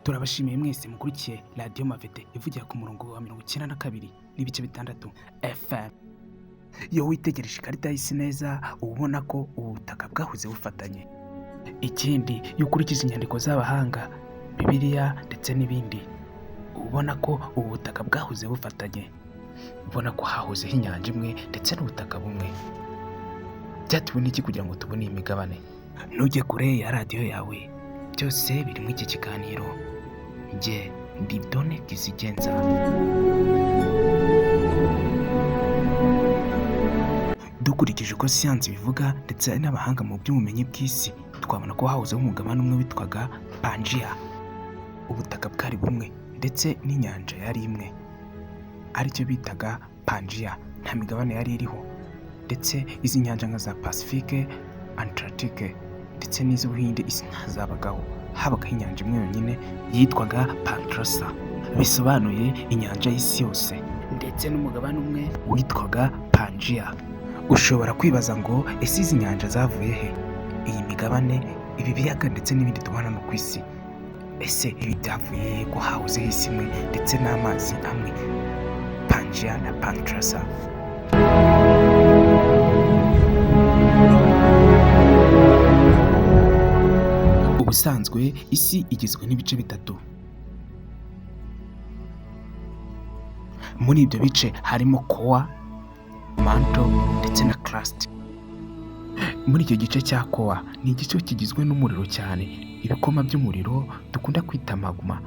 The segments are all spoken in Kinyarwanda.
Turabashimiye mwese mukurikiye radiyo Mavete ivugira ku murongo wa 92 n'ibice bitandatu FM. Iyo witegereje ikarita y'isi neza uba ubona ko ubu butaka bwahoze bufatanye. Ikindi iyo ukurikije inyandiko z'abahanga, Bibiliya ndetse n'ibindi, uba ubona ko ubu butaka bwahoze bufatanye. Ubona ko hahozeho inyanja imwe ndetse n'ubutaka bumwe. Byatewe n'iki kugira ngo tubone iyi migabane? Ntujye kure ya radiyo yawe, byose biri muri iki kiganiro. Njye ndi Done Kizigenza. Dukurikije uko siyansi bivuga ndetse n'abahanga mu by'ubumenyi bw'isi, twabona ko hahozeho umugabane umwe witwaga Pangaea. Ubutaka bwari bumwe ndetse n'inyanja yari imwe, aricyo bitaga Pangaea. Nta migabane yari iriho, ndetse izi nyanja nka za Pacifique, Atlantique ndetse n'iz'Ubuhinde isi ntazabagaho. Habagaho inyanja imwe yonyine yitwaga Pangaea, bisobanuye inyanja y'isi yose, ndetse n'umugabane umwe witwaga Pangaea. Ushobora kwibaza ngo ese izi nyanja zavuye he? Iyi migabane, ibi biyaga ndetse n'ibindi tubona no ku isi, ese ibi byavuye he ko hahozeho isi imwe ndetse n'amazi amwe, Pangaea na Pangaea? Ubusanzwe isi igizwe n'ibice bitatu. Muri ibyo bice harimo core, mantle ndetse na crust. Muri icyo gice cya core ni igice kigizwe n'umuriro cyane, ibikoma by'umuriro dukunda kwita magma,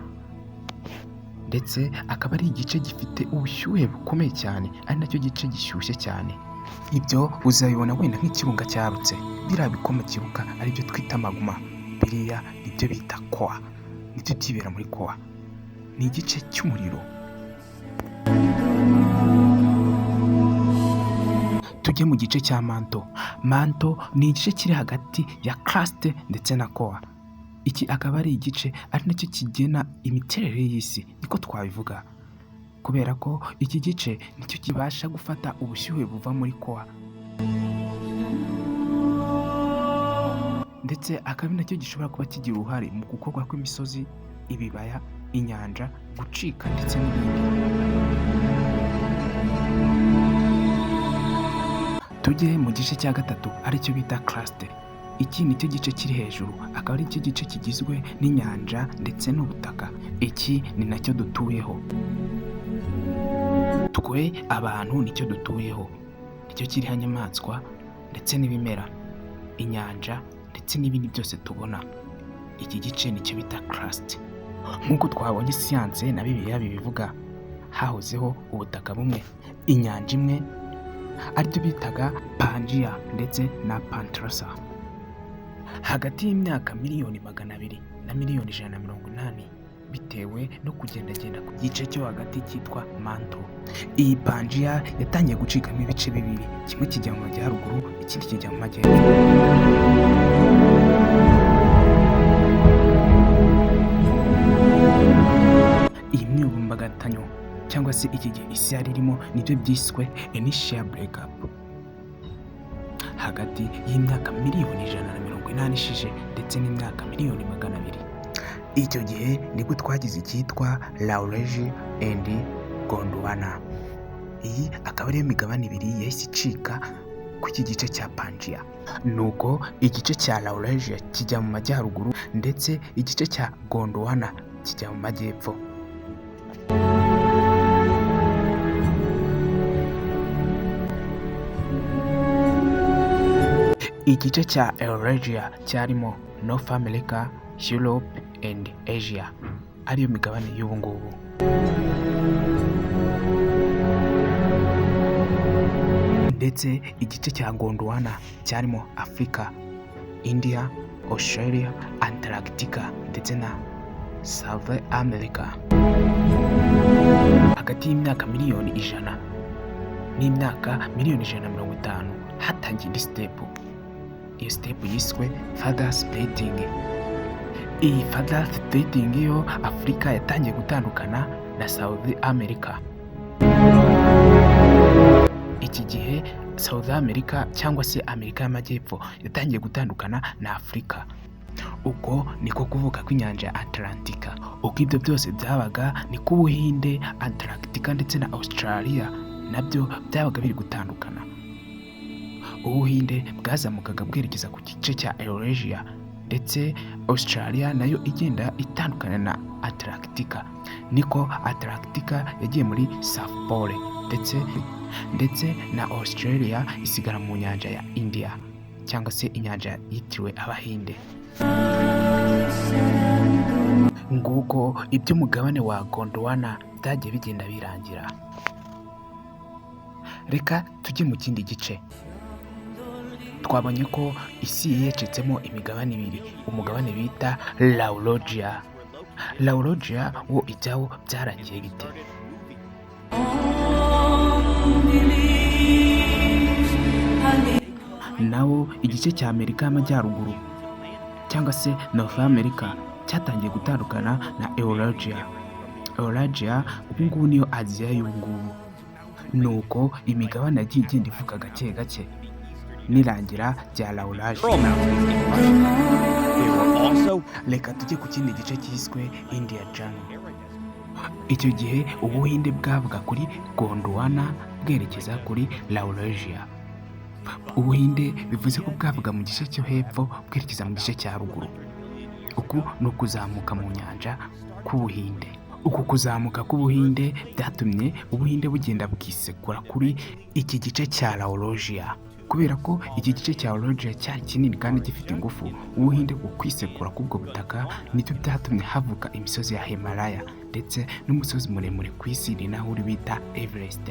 ndetse akaba ari igice gifite ubushyuhe bukomeye cyane, ari nacyo gice gishyushye cyane. Ibyo uzabibona wenda nk'ikirunga cyarutse, biriya bikoma kiruka aribyo twita magma, biriya nibyo bita core, nibyo byibera muri core. Ni igice cy'umuriro. Tujye mu gice cya mantle. Mantle ni igice kiri hagati ya crust ndetse na core. Iki akaba ari igice ari nacyo kigena imiterere y'isi, niko twabivuga, kubera ko iki gice nicyo kibasha gufata ubushyuhe buva muri core, ndetse akaba ari nacyo gishobora kuba kigira uruhare mu gukorwa kw'imisozi, ibibaya, inyanja gucika ndetse n'ibindi. Tujye mu gice cya gatatu aricyo bita crust. Iki nicyo gice kiri hejuru, akaba ari cyo gice kigizwe n'inyanja ndetse n'ubutaka. Iki ni nacyo dutuyeho. Twe abantu nicyo dutuyeho, nicyo kiriho inyamaswa ndetse n'ibimera, inyanja ndetse n'ibindi byose tubona. Iki gice nicyo bita crust. Nk'uko twabonye siyanse na Bibiliya bibivuga, hahozeho ubutaka bumwe, inyanja imwe, aribyo bitaga Pangaea ndetse na Pangaea. Hagati y'imyaka miliyoni 200 na miliyoni 180, bitewe no kugendagenda ku gice cyo hagati cyitwa mantle. Iyi Pangaea yatangiye gucikamo ibice bibiri, kimwe kijya mu majyaruguru, ikindi kijya mu majyepfo. Iyi myumbagatanyo cyangwa se iki gihe isi yari irimo nibyo byiswe initial breakup. Hagati y'imyaka miliyoni 180 ishije ndetse n'imyaka miliyoni 200, icyo gihe nibwo twagize icyitwa Laurasia and Gondwana. Iyi akaba ariyo migabane ibiri yahise icika ku iki gice cya Pangaea. Nuko igice cya Laurasia kijya mu majyaruguru ndetse igice cya Gondwana kijya mu majyepfo. Igice cya Eurasia cyarimo North America, Europe and Asia, ariyo migabane y'ubu ngubu. Ndetse igice cya Gondwana cyarimo Africa, India, Australia, Antarctica ndetse na South America. Hagati y'imyaka miliyoni 100 n'imyaka miliyoni 150 hatangiye indi step. Iyo step yiswe further splitting. Iyi further splitting yo Afrika yatangiye gutandukana na South America. Iki gihe South America cyangwa se Amerika y'Amajyepfo yatangiye gutandukana na Afrika. ubwo niko kuvuga ko inyanja ya Atlantika. Uko ibyo byose byabaga niko Ubuhinde, Antarctica ndetse na Australia nabyo byabaga biri gutandukana. Ubuhinde bwazamukaga bwerekeza ku gice cya Eurasia ndetse Australia nayo igenda itandukana na Antarctica. Niko Antarctica yagiye muri South Pole ndetse na Australia isigara mu nyanja ya India cyangwa se inyanja yitiriwe Abahinde. Nguko iby'umugabane wa Gondwana byagiye bigenda birangira. Reka tujye mu kindi gice. Twabonye ko isi yecetsemo imigabane ibiri, umugabane bita Laurasia. Laurasia wo ibyawo byarangiye bite? Nawo igice cya Amerika y'Amajyaruguru cyangwa se North America cyatangiye gutandukana na Eurasia. Eurasia ubu ngubu niyo Aziya y'ubu ngubu. Nuko imigabane yagiye igenda ivuka gake gake nirangira rya Laurasia. Reka tujye ku kindi gice cyiswe India Channel. Icyo gihe Ubuhinde bwavuga kuri Gondwana bwerekeza kuri Laurasia. Ubuhinde bivuze ko bwavuga mu gice cyo hepfo bwerekeza mu gice cya ruguru. Uku ni ukuzamuka mu nyanja k'Ubuhinde. Uku kuzamuka k'Ubuhinde byatumye Ubuhinde bugenda bwisekura kuri iki gice cya Laurasia. Kubera ko iki gice cya Laurasia cyari kinini kandi gifite ingufu, Ubuhinde ku kwisekura k'ubwo butaka nibyo byatumye havuka imisozi ya Himalaya ndetse n'umusozi muremure ku isi ni naho uri bita Everest.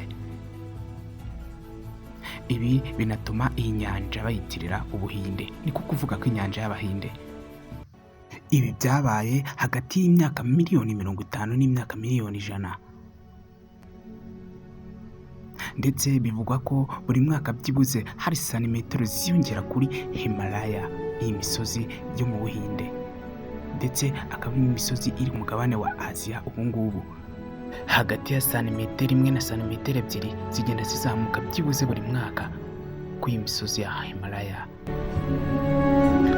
Ibi binatuma iyi nyanja bayitirira Ubuhinde, niko kuvuga ko inyanja y'Abahinde. Ibi byabaye hagati y'imyaka miliyoni 50 n'imyaka miliyoni 100. Ndetse bivugwa ko buri mwaka byibuze hari santimetero ziyongera kuri Himalaya, iyi misozi yo mu Buhinde. Ndetse akaba imisozi iri mu mugabane wa Aziya ubu ngubu. Hagati ya santimetero 1 na santimetero 2 zigenda zizamuka byibuze buri mwaka ku iyi misozi ya Himalaya.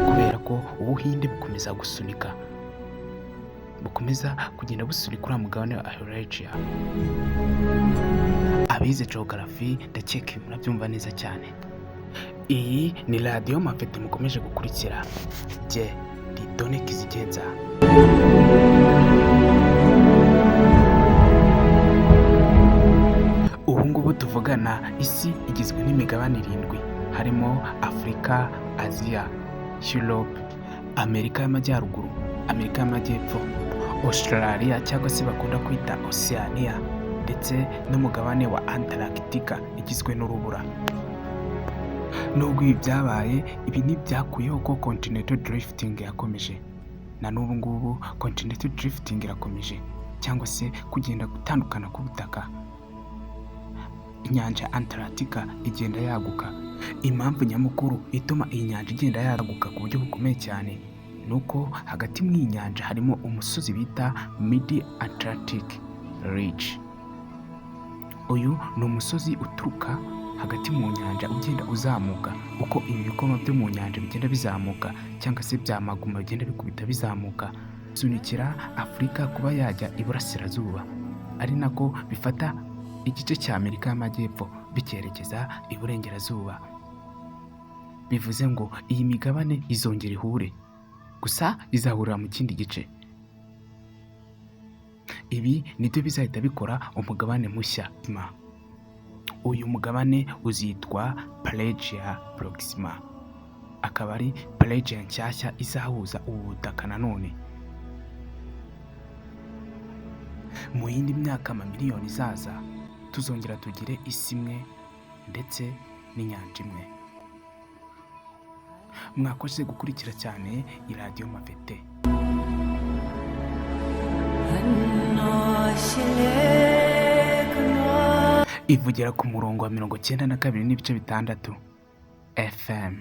Kubera ko Ubuhinde bukomeza gusunika, bukomeza kugenda busunika uriya mugabane wa Eurasia. Abize geography ndakeka ibi murabyumva neza cyane. Iyi ni Radio Mafete mukomeje gukurikira. Jye ndi Done Kizigenza. Ubu ngubu tuvugana isi igizwe n'imigabane 7 harimo Afurika, Aziya, Europe, Amerika y'Amajyaruguru, Amerika y'Amajyepfo, Australia cyangwa se bakunda kwita Oceania ndetse n'umugabane wa Antarctica igizwe n'urubura. Nubwo ibi byabaye, ibi ntibyakuyeho ko continental drifting yakomeje. Na n'ubu ngubu continental drifting irakomeje cyangwa se kugenda gutandukana k'ubutaka. Inyanja Antarctica igenda yaguka. Impamvu nyamukuru ituma iyi nyanja igenda yaguka ku buryo bukomeye cyane nuko hagati mu nyanja harimo umusozi bita Mid Atlantic Ridge. Uyu ni umusozi uturuka hagati mu nyanja ugenda uzamuka. Uko ibi bikoma byo mu nyanja bigenda bizamuka cyangwa se byamaguma bigenda bikubita bizamuka, sunikira Afurika kuba yajya iburasirazuba, ari nako bifata igice cya Amerika y'Amajyepfo bikerekeza iburengerazuba. Bivuze ngo iyi migabane izongera ihure, gusa izahurira mu kindi gice. Ibi nibyo bizahita bikora umugabane mushya. Uyu mugabane uzitwa Pelagia Proxima. Akaba ari Pelagia nshyashya izahuza ubu butaka nanone. Mu yindi myaka amamiliyoni izaza tuzongera tugire isi imwe ndetse n'inyanja imwe. Mwakoze gukurikira cyane Radio Mafete. Ivugira ku murongo wa 92.6 FM.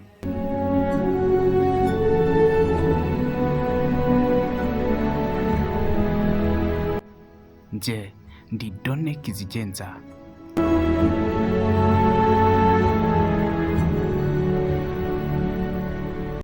Nje ndi Done Kizigenza.